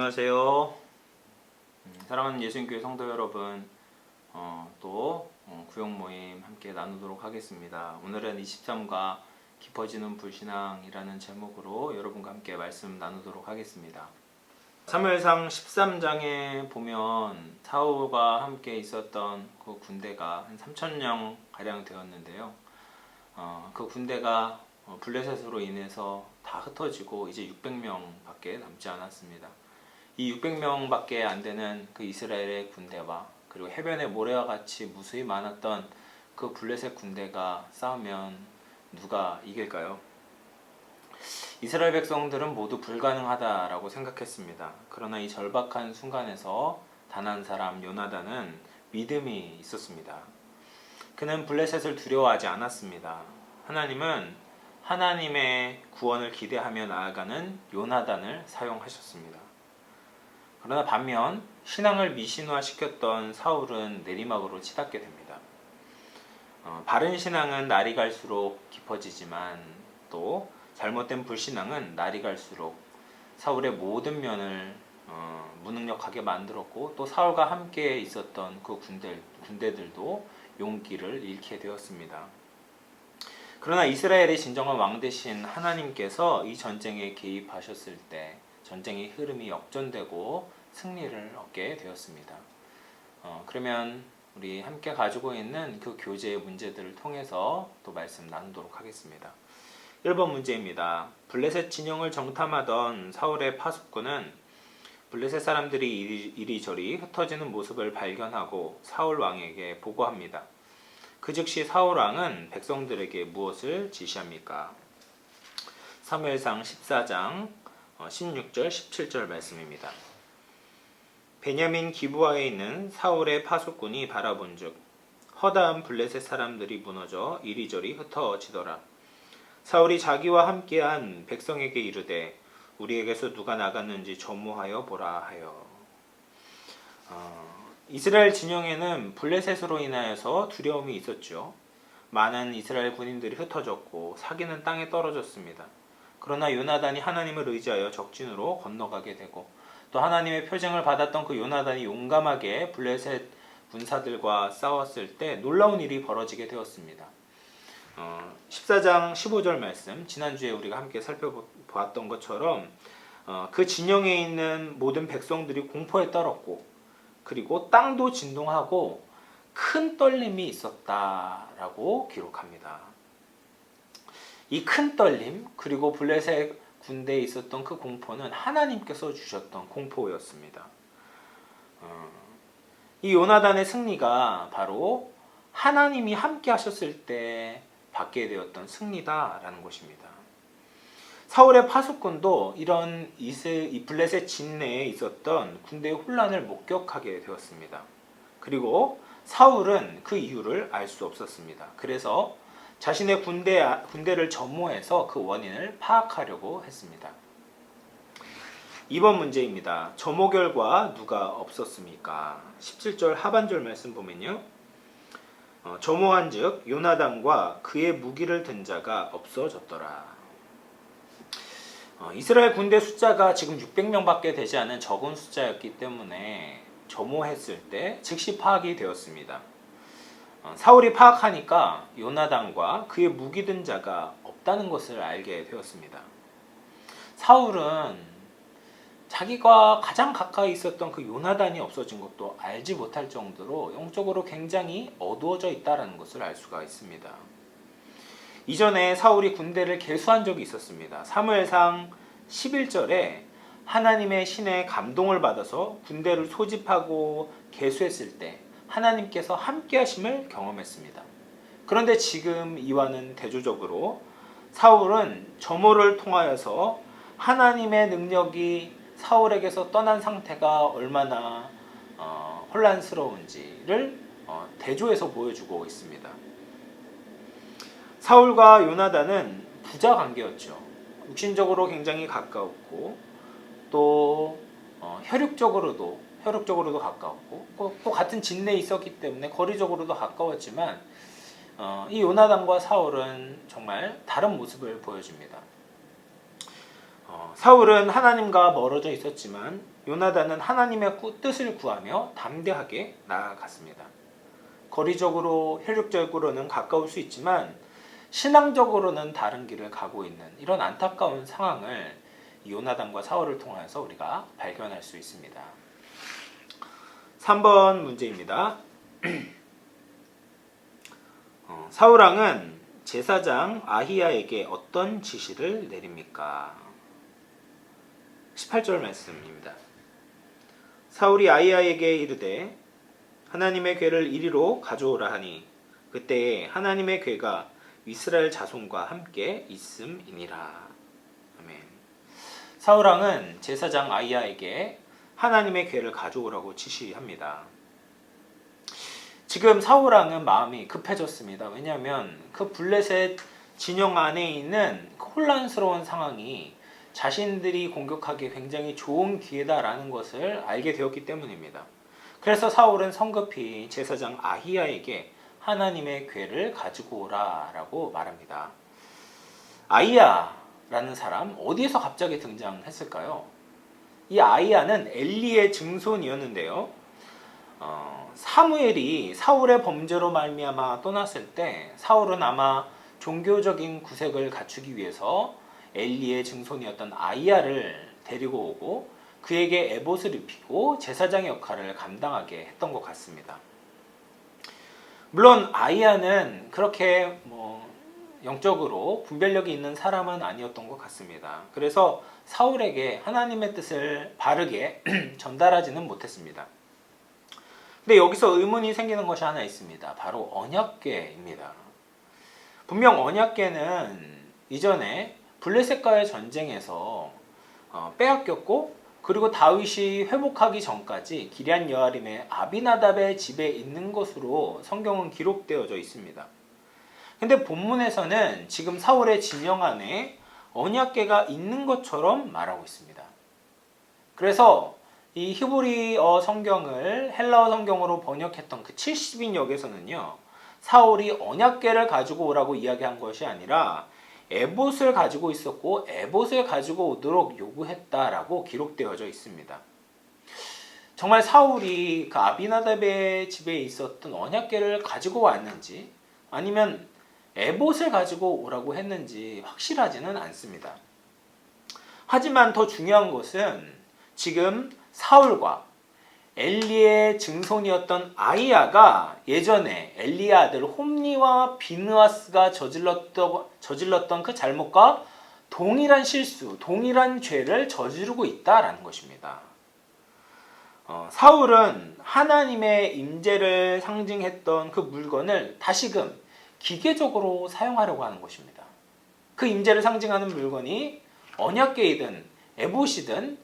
안녕하세요. 사랑하는 예수님교회 성도 여러분, 구역 모임 함께 나누도록 하겠습니다. 오늘은 23과 깊어지는 불신앙이라는 제목으로 여러분과 함께 말씀 나누도록 하겠습니다. 사무엘상 13장에 보면 사울과 함께 있었던 그 군대가 한 3,000명 가량 되었는데요. 그 군대가 블레셋으로 인해서 다 흩어지고 이제 600명밖에 남지 않았습니다. 이 600명밖에 안 되는 그 이스라엘의 군대와 그리고 해변의 모래와 같이 무수히 많았던 그 블레셋 군대가 싸우면 누가 이길까요? 이스라엘 백성들은 모두 불가능하다라고 생각했습니다. 그러나 이 절박한 순간에서 단 한 사람 요나단은 믿음이 있었습니다. 그는 블레셋을 두려워하지 않았습니다. 하나님은 하나님의 구원을 기대하며 나아가는 요나단을 사용하셨습니다. 그러나 반면 신앙을 미신화시켰던 사울은 내리막으로 치닫게 됩니다. 바른 신앙은 날이 갈수록 깊어지지만 또 잘못된 불신앙은 날이 갈수록 사울의 모든 면을 무능력하게 만들었고 또 사울과 함께 있었던 그 군대들도 용기를 잃게 되었습니다. 그러나 이스라엘의 진정한 왕 되신 하나님께서 이 전쟁에 개입하셨을 때 전쟁의 흐름이 역전되고 승리를 얻게 되었습니다. 그러면 우리 함께 가지고 있는 그 교제의 문제들을 통해서 또 말씀 나누도록 하겠습니다. 1번 문제입니다. 블레셋 진영을 정탐하던 사울의 파수꾼은 블레셋 사람들이 이리저리 흩어지는 모습을 발견하고 사울 왕에게 보고합니다. 그 즉시 사울 왕은 백성들에게 무엇을 지시합니까? 사무엘상 14장 16절 17절 말씀입니다. 베냐민 기브아에 있는 사울의 파수꾼이 바라본즉 허다한 블레셋 사람들이 무너져 이리저리 흩어지더라. 사울이 자기와 함께한 백성에게 이르되 우리에게서 누가 나갔는지 조모하여 보라 하여. 이스라엘 진영에는 블레셋으로 인하여서 두려움이 있었죠. 많은 이스라엘 군인들이 흩어졌고 사기는 땅에 떨어졌습니다. 그러나 요나단이 하나님을 의지하여 적진으로 건너가게 되고 또 하나님의 표징을 받았던 그 요나단이 용감하게 블레셋 군사들과 싸웠을 때 놀라운 일이 벌어지게 되었습니다. 14장 15절 말씀, 지난주에 우리가 함께 살펴보았던 것처럼 그 진영에 있는 모든 백성들이 공포에 떨었고 그리고 땅도 진동하고 큰 떨림이 있었다라고 기록합니다. 이 큰 떨림 그리고 블레셋 군대에 있었던 그 공포는 하나님께서 주셨던 공포였습니다. 이 요나단의 승리가 바로 하나님이 함께 하셨을 때 받게 되었던 승리다라는 것입니다. 사울의 파수꾼도 이런 이 블레셋 진내에 있었던 군대의 혼란을 목격하게 되었습니다. 그리고 사울은 그 이유를 알 수 없었습니다. 그래서 자신의 군대를 점호해서 그 원인을 파악하려고 했습니다. 2번 문제입니다. 점호 결과 누가 없었습니까? 17절 하반절 말씀 보면요. 점호한즉 요나단과 그의 무기를 든 자가 없어졌더라. 이스라엘 군대 숫자가 지금 600명밖에 되지 않은 적은 숫자였기 때문에 점호했을 때 즉시 파악이 되었습니다. 사울이 파악하니까 요나단과 그의 무기 든 자가 없다는 것을 알게 되었습니다. 사울은 자기가 가장 가까이 있었던 그 요나단이 없어진 것도 알지 못할 정도로 영적으로 굉장히 어두워져 있다는 것을 알 수가 있습니다. 이전에 사울이 군대를 계수한 적이 있었습니다. 사무엘상 11절에 하나님의 신의 감동을 받아서 군대를 소집하고 계수했을 때 하나님께서 함께 하심을 경험했습니다. 그런데 지금 이와는 대조적으로 사울은 점호를 통하여서 하나님의 능력이 사울에게서 떠난 상태가 얼마나 혼란스러운지를 대조해서 보여주고 있습니다. 사울과 요나단은 부자 관계였죠. 육신적으로 굉장히 가까웠고 또 혈육적으로도 가까웠고 또 같은 진내에 있었기 때문에 거리적으로도 가까웠지만 이 요나단과 사울은 정말 다른 모습을 보여줍니다. 사울은 하나님과 멀어져 있었지만 요나단은 하나님의 뜻을 구하며 담대하게 나아갔습니다. 거리적으로 혈육적으로는 가까울 수 있지만 신앙적으로는 다른 길을 가고 있는 이런 안타까운 상황을 요나단과 사울을 통해서 우리가 발견할 수 있습니다. 3번 문제입니다. 사울왕은 제사장 아히야에게 어떤 지시를 내립니까? 18절 말씀입니다. 사울이 아히야에게 이르되 하나님의 궤를 이리로 가져오라 하니 그때에 하나님의 궤가 이스라엘 자손과 함께 있음이니라. 아멘. 사울왕은 제사장 아히야에게 하나님의 궤를 가져오라고 지시합니다. 지금 사울왕은 마음이 급해졌습니다. 왜냐하면 그 블레셋 진영 안에 있는 혼란스러운 상황이 자신들이 공격하기 굉장히 좋은 기회다라는 것을 알게 되었기 때문입니다. 그래서 사울은 성급히 제사장 아히야에게 하나님의 궤를 가지고 오라라고 말합니다. 아히야라는 사람 어디에서 갑자기 등장했을까요? 이 아히야는 엘리의 증손이었는데요. 사무엘이 사울의 범죄로 말미암아 떠났을 때 사울은 아마 종교적인 구색을 갖추기 위해서 엘리의 증손이었던 아히야를 데리고 오고 그에게 에봇을 입히고 제사장의 역할을 감당하게 했던 것 같습니다. 물론 아히야는 그렇게 영적으로 분별력이 있는 사람은 아니었던 것 같습니다. 그래서 사울에게 하나님의 뜻을 바르게 전달하지는 못했습니다. 근데 여기서 의문이 생기는 것이 하나 있습니다. 바로 언약궤입니다. 분명 언약궤는 이전에 블레셋과의 전쟁에서 빼앗겼고 그리고 다윗이 회복하기 전까지 기럇 여아림의 아비나답의 집에 있는 것으로 성경은 기록되어져 있습니다. 근데 본문에서는 지금 사울의 진영 안에 언약궤가 있는 것처럼 말하고 있습니다. 그래서 이 히브리어 성경을 헬라어 성경으로 번역했던 그 70인역에서는요. 사울이 언약궤를 가지고 오라고 이야기한 것이 아니라 에봇을 가지고 있었고 에봇을 가지고 오도록 요구했다라고 기록되어져 있습니다. 정말 사울이 그 아비나답의 집에 있었던 언약궤를 가지고 왔는지 아니면 에봇을 가지고 오라고 했는지 확실하지는 않습니다. 하지만 더 중요한 것은 지금 사울과 엘리의 증손이었던 아히야가 예전에 엘리의 아들 홈니와 비느하스가 저질렀던 그 잘못과 동일한 실수, 동일한 죄를 저지르고 있다라는 것입니다. 사울은 하나님의 임재를 상징했던 그 물건을 다시금 기계적으로 사용하려고 하는 것입니다. 그 임재를 상징하는 물건이 언약궤이든 에봇이든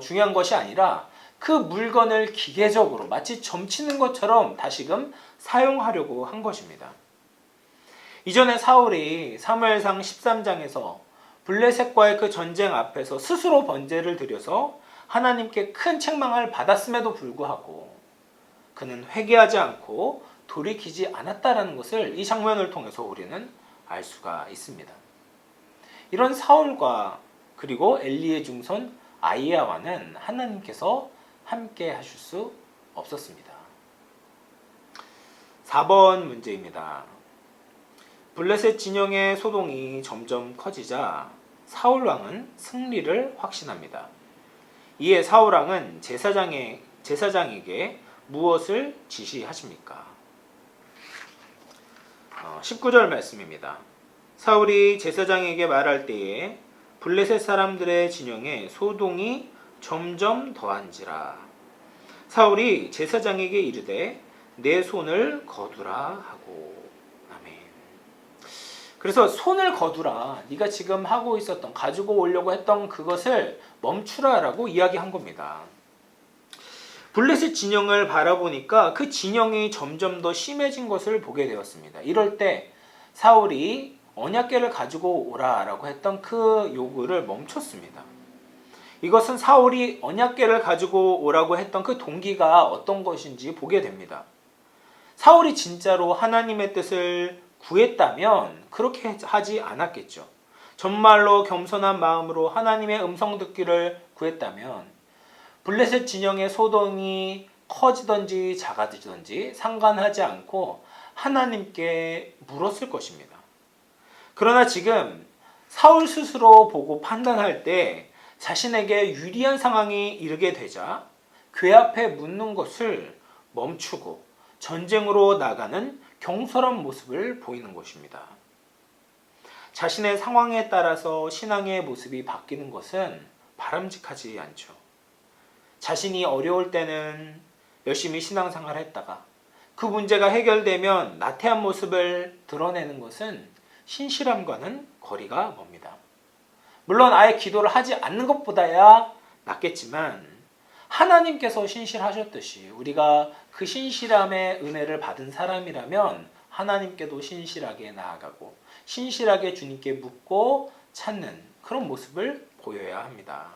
중요한 것이 아니라 그 물건을 기계적으로 마치 점치는 것처럼 다시금 사용하려고 한 것입니다. 이전에 사울이 사무엘상 13장에서 블레셋과의 그 전쟁 앞에서 스스로 번제를 드려서 하나님께 큰 책망을 받았음에도 불구하고 그는 회개하지 않고 돌이키지 않았다라는 것을 이 장면을 통해서 우리는 알 수가 있습니다. 이런 사울과 그리고 엘리의 증손 아히야와는 하나님께서 함께 하실 수 없었습니다. 4번 문제입니다. 블레셋 진영의 소동이 점점 커지자 사울왕은 승리를 확신합니다. 이에 사울왕은 제사장에게 무엇을 지시하십니까? 19절 말씀입니다. 사울이 제사장에게 말할 때에 블레셋 사람들의 진영에 소동이 점점 더한지라. 사울이 제사장에게 이르되 내 손을 거두라 하고. 아멘. 그래서 손을 거두라. 네가 지금 하고 있었던 가지고 오려고 했던 그것을 멈추라라고 이야기한 겁니다. 블레셋 진영을 바라보니까 그 진영이 점점 더 심해진 것을 보게 되었습니다. 이럴 때 사울이 언약궤를 가지고 오라라고 했던 그 요구를 멈췄습니다. 이것은 사울이 언약궤를 가지고 오라고 했던 그 동기가 어떤 것인지 보게 됩니다. 사울이 진짜로 하나님의 뜻을 구했다면 그렇게 하지 않았겠죠. 정말로 겸손한 마음으로 하나님의 음성 듣기를 구했다면 블레셋 진영의 소동이 커지든지 작아지든지 상관하지 않고 하나님께 물었을 것입니다. 그러나 지금 사울 스스로 보고 판단할 때 자신에게 유리한 상황이 이르게 되자 궤 앞에 묻는 것을 멈추고 전쟁으로 나가는 경솔한 모습을 보이는 것입니다. 자신의 상황에 따라서 신앙의 모습이 바뀌는 것은 바람직하지 않죠. 자신이 어려울 때는 열심히 신앙생활을 했다가 그 문제가 해결되면 나태한 모습을 드러내는 것은 신실함과는 거리가 멉니다. 물론 아예 기도를 하지 않는 것보다야 낫겠지만 하나님께서 신실하셨듯이 우리가 그 신실함의 은혜를 받은 사람이라면 하나님께도 신실하게 나아가고 신실하게 주님께 묻고 찾는 그런 모습을 보여야 합니다.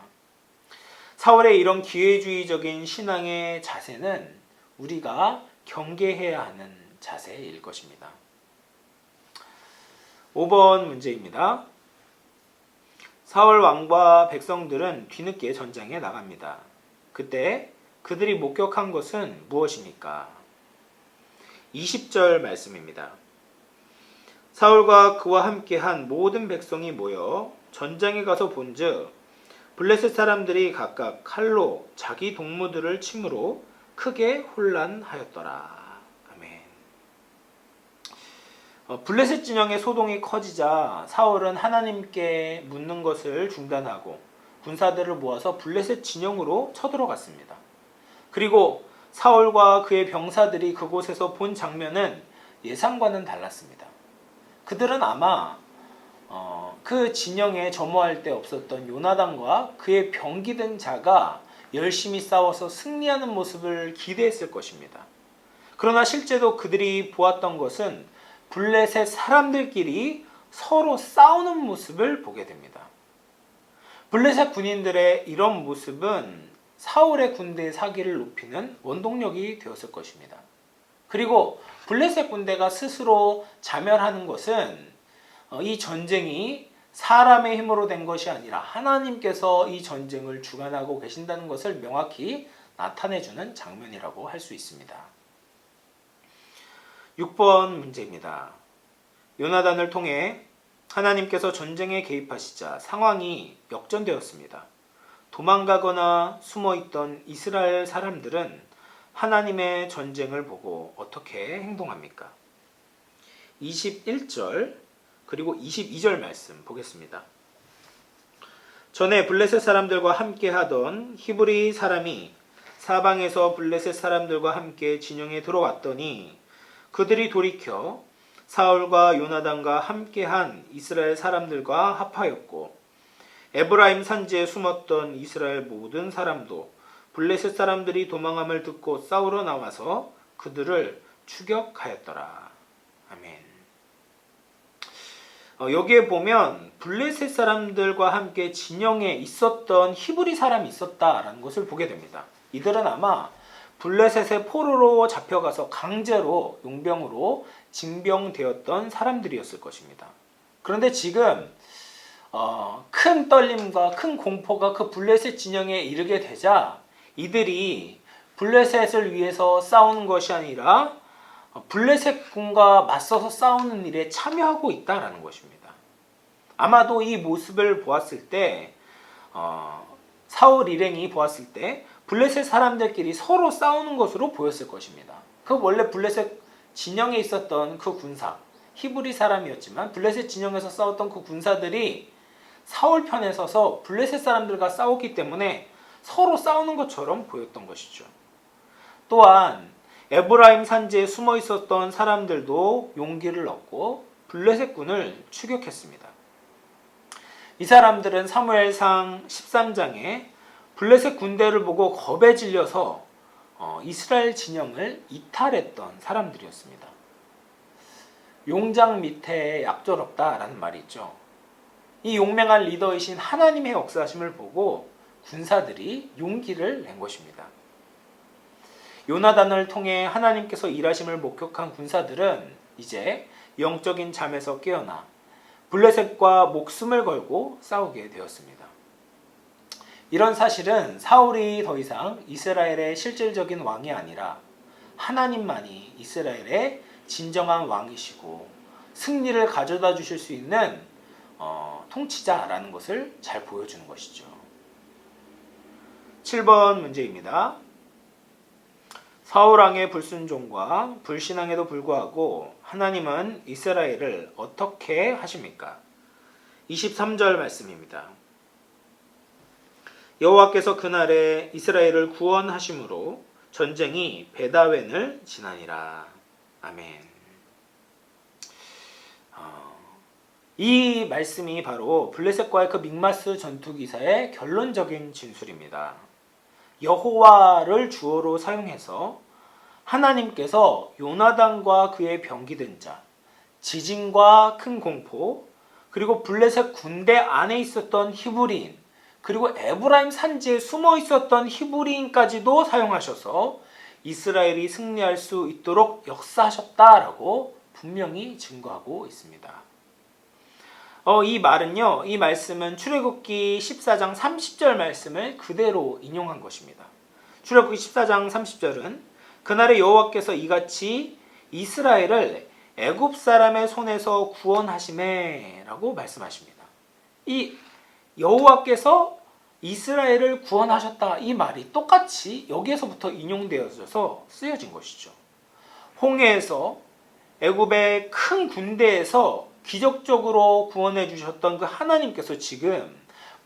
사울의 이런 기회주의적인 신앙의 자세는 우리가 경계해야 하는 자세일 것입니다. 5번 문제입니다. 사울 왕과 백성들은 뒤늦게 전장에 나갑니다. 그때 그들이 목격한 것은 무엇입니까? 20절 말씀입니다. 사울과 그와 함께한 모든 백성이 모여 전장에 가서 본즉 블레셋 사람들이 각각 칼로 자기 동무들을 침으로 크게 혼란하였더라. 아멘. 블레셋 진영의 소동이 커지자 사울은 하나님께 묻는 것을 중단하고 군사들을 모아서 블레셋 진영으로 쳐들어갔습니다. 그리고 사울과 그의 병사들이 그곳에서 본 장면은 예상과는 달랐습니다. 그들은 아마 그 진영에 점호할 때 없었던 요나단과 그의 병기든 자가 열심히 싸워서 승리하는 모습을 기대했을 것입니다. 그러나 실제로 그들이 보았던 것은 블레셋 사람들끼리 서로 싸우는 모습을 보게 됩니다. 블레셋 군인들의 이런 모습은 사울의 군대의 사기를 높이는 원동력이 되었을 것입니다. 그리고 블레셋 군대가 스스로 자멸하는 것은 이 전쟁이 사람의 힘으로 된 것이 아니라 하나님께서 이 전쟁을 주관하고 계신다는 것을 명확히 나타내주는 장면이라고 할 수 있습니다. 6번 문제입니다. 요나단을 통해 하나님께서 전쟁에 개입하시자 상황이 역전되었습니다. 도망가거나 숨어있던 이스라엘 사람들은 하나님의 전쟁을 보고 어떻게 행동합니까? 21절 그리고 22절 말씀 보겠습니다. 전에 블레셋 사람들과 함께 하던 히브리 사람이 사방에서 블레셋 사람들과 함께 진영에 들어왔더니 그들이 돌이켜 사울과 요나단과 함께한 이스라엘 사람들과 합하였고 에브라임 산지에 숨었던 이스라엘 모든 사람도 블레셋 사람들이 도망함을 듣고 싸우러 나와서 그들을 추격하였더라. 아멘. 여기에 보면 블레셋 사람들과 함께 진영에 있었던 히브리 사람이 있었다라는 것을 보게 됩니다. 이들은 아마 블레셋의 포로로 잡혀가서 강제로 용병으로 징병되었던 사람들이었을 것입니다. 그런데 지금 큰 떨림과 큰 공포가 그 블레셋 진영에 이르게 되자 이들이 블레셋을 위해서 싸우는 것이 아니라 블레셋 군과 맞서서 싸우는 일에 참여하고 있다라는 것입니다. 아마도 이 모습을 보았을 때 사울 일행이 보았을 때 블레셋 사람들끼리 서로 싸우는 것으로 보였을 것입니다. 그 원래 블레셋 진영에 있었던 그 군사 히브리 사람이었지만 블레셋 진영에서 싸웠던 그 군사들이 사울 편에 서서 블레셋 사람들과 싸웠기 때문에 서로 싸우는 것처럼 보였던 것이죠. 또한 에브라임 산지에 숨어 있었던 사람들도 용기를 얻고 블레셋 군을 추격했습니다. 이 사람들은 사무엘상 13장에 블레셋 군대를 보고 겁에 질려서 이스라엘 진영을 이탈했던 사람들이었습니다. 용장 밑에 약졸없다라는 말이 있죠. 이 용맹한 리더이신 하나님의 역사하심을 보고 군사들이 용기를 낸 것입니다. 요나단을 통해 하나님께서 일하심을 목격한 군사들은 이제 영적인 잠에서 깨어나 블레셋과 목숨을 걸고 싸우게 되었습니다. 이런 사실은 사울이 더 이상 이스라엘의 실질적인 왕이 아니라 하나님만이 이스라엘의 진정한 왕이시고 승리를 가져다 주실 수 있는 통치자라는 것을 잘 보여주는 것이죠. 7번 문제입니다. 사울왕의 불순종과 불신앙에도 불구하고 하나님은 이스라엘을 어떻게 하십니까? 23절 말씀입니다. 여호와께서 그날에 이스라엘을 구원하심으로 전쟁이 베다웬을 지나니라. 아멘. 이 말씀이 바로 블레셋과의 그 믹마스 전투 기사의 결론적인 진술입니다. 여호와를 주어로 사용해서 하나님께서 요나단과 그의 병기된 자, 지진과 큰 공포, 그리고 블레셋 군대 안에 있었던 히브리인, 그리고 에브라임 산지에 숨어 있었던 히브리인까지도 사용하셔서 이스라엘이 승리할 수 있도록 역사하셨다라고 분명히 증거하고 있습니다. 이 말씀은 출애굽기 14장 30절 말씀을 그대로 인용한 것입니다. 출애굽기 14장 30절은 그날에 여호와께서 이같이 이스라엘을 애굽 사람의 손에서 구원하시매라고 말씀하십니다. 이 여호와께서 이스라엘을 구원하셨다 이 말이 똑같이 여기에서부터 인용되어져서 쓰여진 것이죠. 홍해에서 애굽의 큰 군대에서 기적적으로 구원해 주셨던 그 하나님께서 지금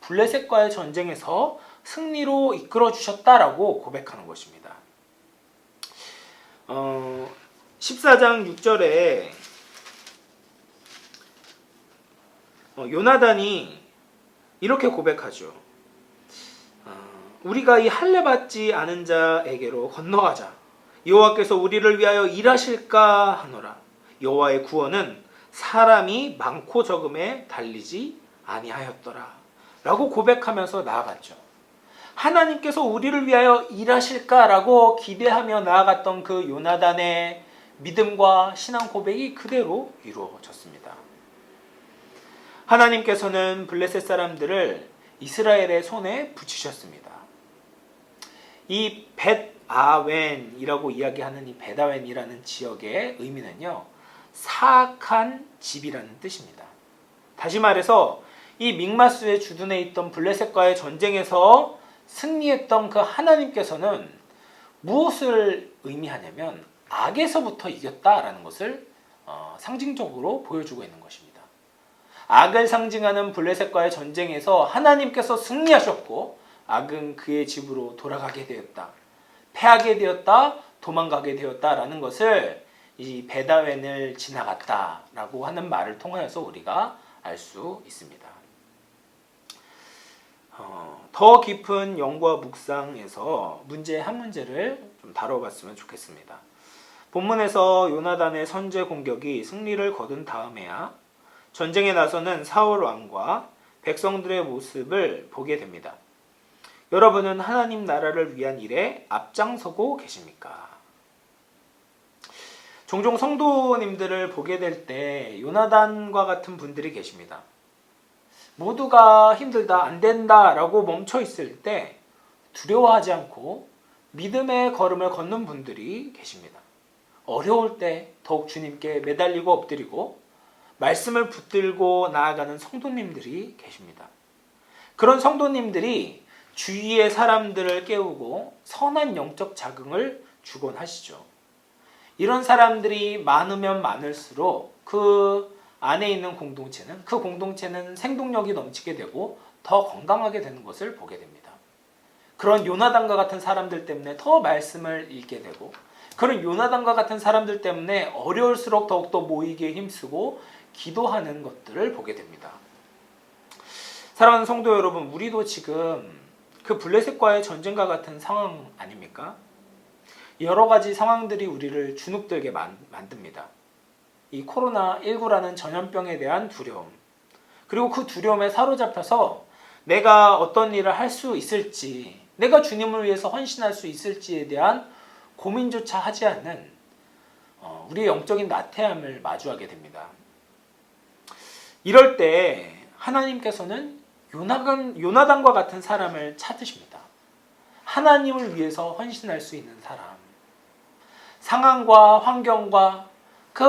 블레셋과의 전쟁에서 승리로 이끌어 주셨다라고 고백하는 것입니다. 14장 6절에 요나단이 이렇게 고백하죠. 우리가 이 할례 받지 않은 자에게로 건너가자. 여호와께서 우리를 위하여 일하실까 하노라. 여호와의 구원은 사람이 많고 적음에 달리지 아니하였더라 라고 고백하면서 나아갔죠. 하나님께서 우리를 위하여 일하실까라고 기대하며 나아갔던 그 요나단의 믿음과 신앙 고백이 그대로 이루어졌습니다. 하나님께서는 블레셋 사람들을 이스라엘의 손에 붙이셨습니다. 이 벳아웬이라고 이야기하는 이 벳아웬이라는 지역의 의미는요, 사악한 집이라는 뜻입니다. 다시 말해서 이 믹마스에 주둔해 있던 블레셋과의 전쟁에서 승리했던 그 하나님께서는 무엇을 의미하냐면 악에서부터 이겼다라는 것을 상징적으로 보여주고 있는 것입니다. 악을 상징하는 블레셋과의 전쟁에서 하나님께서 승리하셨고 악은 그의 집으로 돌아가게 되었다. 패하게 되었다. 도망가게 되었다라는 것을 이 벳아웬을 지나갔다라고 하는 말을 통하여서 우리가 알 수 있습니다. 더 깊은 연구와 묵상에서 한 문제를 좀 다뤄봤으면 좋겠습니다. 본문에서 요나단의 선제 공격이 승리를 거둔 다음에야 전쟁에 나서는 사울 왕과 백성들의 모습을 보게 됩니다. 여러분은 하나님 나라를 위한 일에 앞장서고 계십니까? 종종 성도님들을 보게 될 때 요나단과 같은 분들이 계십니다. 모두가 힘들다, 안 된다 라고 멈춰 있을 때 두려워하지 않고 믿음의 걸음을 걷는 분들이 계십니다. 어려울 때 더욱 주님께 매달리고 엎드리고 말씀을 붙들고 나아가는 성도님들이 계십니다. 그런 성도님들이 주위의 사람들을 깨우고 선한 영적 자극을 주곤 하시죠. 이런 사람들이 많으면 많을수록 그 안에 있는 공동체는 그 공동체는 생동력이 넘치게 되고 더 건강하게 되는 것을 보게 됩니다. 그런 요나단과 같은 사람들 때문에 더 말씀을 읽게 되고 그런 요나단과 같은 사람들 때문에 어려울수록 더욱더 모이기에 힘쓰고 기도하는 것들을 보게 됩니다. 사랑하는 성도 여러분, 우리도 지금 그 블레셋과의 전쟁과 같은 상황 아닙니까? 여러 가지 상황들이 우리를 주눅들게 만듭니다. 이 코로나19라는 전염병에 대한 두려움, 그리고 그 두려움에 사로잡혀서 내가 어떤 일을 할 수 있을지, 내가 주님을 위해서 헌신할 수 있을지에 대한 고민조차 하지 않는 우리의 영적인 나태함을 마주하게 됩니다. 이럴 때 하나님께서는 요나단과 같은 사람을 찾으십니다. 하나님을 위해서 헌신할 수 있는 사람. 상황과 환경과 그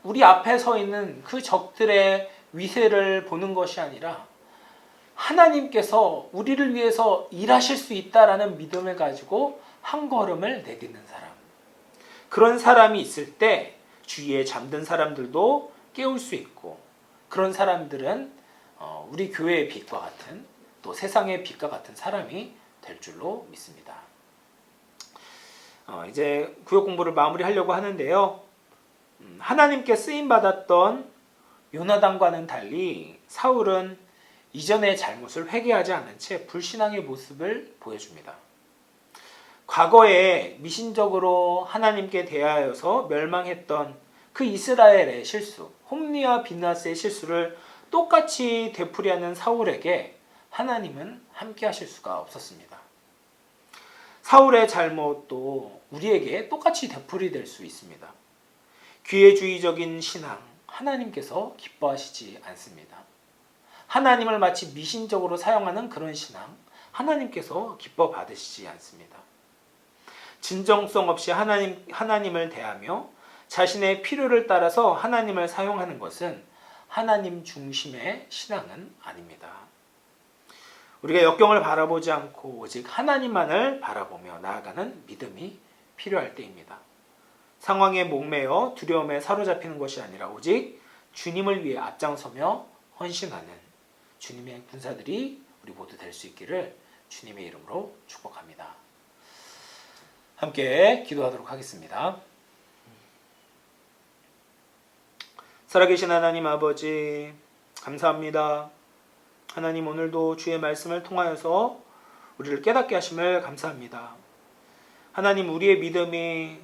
우리 앞에 서 있는 그 적들의 위세를 보는 것이 아니라 하나님께서 우리를 위해서 일하실 수 있다라는 믿음을 가지고 한 걸음을 내딛는 사람. 그런 사람이 있을 때 주위에 잠든 사람들도 깨울 수 있고, 그런 사람들은 우리 교회의 빛과 같은, 또 세상의 빛과 같은 사람이 될 줄로 믿습니다. 이제 구역 공부를 마무리하려고 하는데요. 하나님께 쓰임받았던 요나단과는 달리 사울은 이전의 잘못을 회개하지 않은 채 불신앙의 모습을 보여줍니다. 과거에 미신적으로 하나님께 대하여서 멸망했던 그 이스라엘의 실수, 홈리와 비나스의 실수를 똑같이 되풀이하는 사울에게 하나님은 함께 하실 수가 없었습니다. 사울의 잘못도 우리에게 똑같이 되풀이될 수 있습니다. 기회주의적인 신앙, 하나님께서 기뻐하시지 않습니다. 하나님을 마치 미신적으로 사용하는 그런 신앙, 하나님께서 기뻐 받으시지 않습니다. 진정성 없이 하나님을 대하며 자신의 필요를 따라서 하나님을 사용하는 것은 하나님 중심의 신앙은 아닙니다. 우리가 역경을 바라보지 않고 오직 하나님만을 바라보며 나아가는 믿음이 필요할 때입니다. 상황에 목매어 두려움에 사로잡히는 것이 아니라 오직 주님을 위해 앞장서며 헌신하는 주님의 군사들이 우리 모두 될 수 있기를 주님의 이름으로 축복합니다. 함께 기도하도록 하겠습니다. 살아계신 하나님 아버지, 감사합니다. 하나님, 오늘도 주의 말씀을 통하여서 우리를 깨닫게 하심을 감사합니다. 하나님, 우리의 믿음이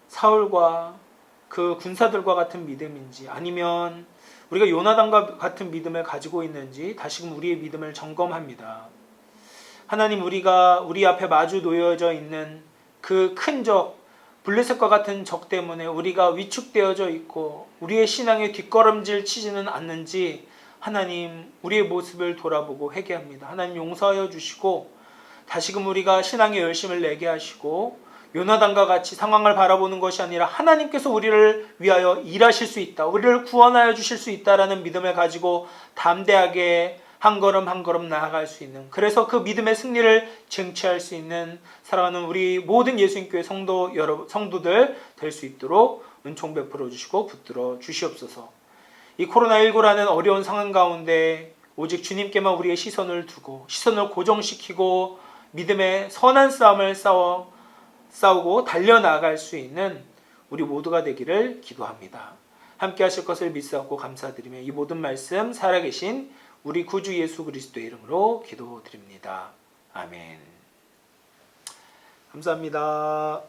사울과 그 군사들과 같은 믿음인지, 아니면 우리가 요나단과 같은 믿음을 가지고 있는지 다시금 우리의 믿음을 점검합니다. 하나님, 우리가 우리 앞에 마주 놓여져 있는 그 큰 적, 블레셋과 같은 적 때문에 우리가 위축되어져 있고 우리의 신앙에 뒷걸음질 치지는 않는지 하나님, 우리의 모습을 돌아보고 회개합니다. 하나님, 용서하여 주시고 다시금 우리가 신앙의 열심을 내게 하시고 요나단과 같이 상황을 바라보는 것이 아니라 하나님께서 우리를 위하여 일하실 수 있다, 우리를 구원하여 주실 수 있다라는 믿음을 가지고 담대하게 한 걸음 한 걸음 나아갈 수 있는, 그래서 그 믿음의 승리를 쟁취할 수 있는 사랑하는 우리 모든 예수님교회 성도들 될 수 있도록 은총 베풀어 주시고 붙들어 주시옵소서. 이 코로나19라는 어려운 상황 가운데 오직 주님께만 우리의 시선을 두고 시선을 고정시키고 믿음의 선한 싸움을 싸우고 달려나갈 수 있는 우리 모두가 되기를 기도합니다. 함께 하실 것을 믿사옵고 감사드리며 이 모든 말씀 살아계신 우리 구주 예수 그리스도의 이름으로 기도드립니다. 아멘. 감사합니다.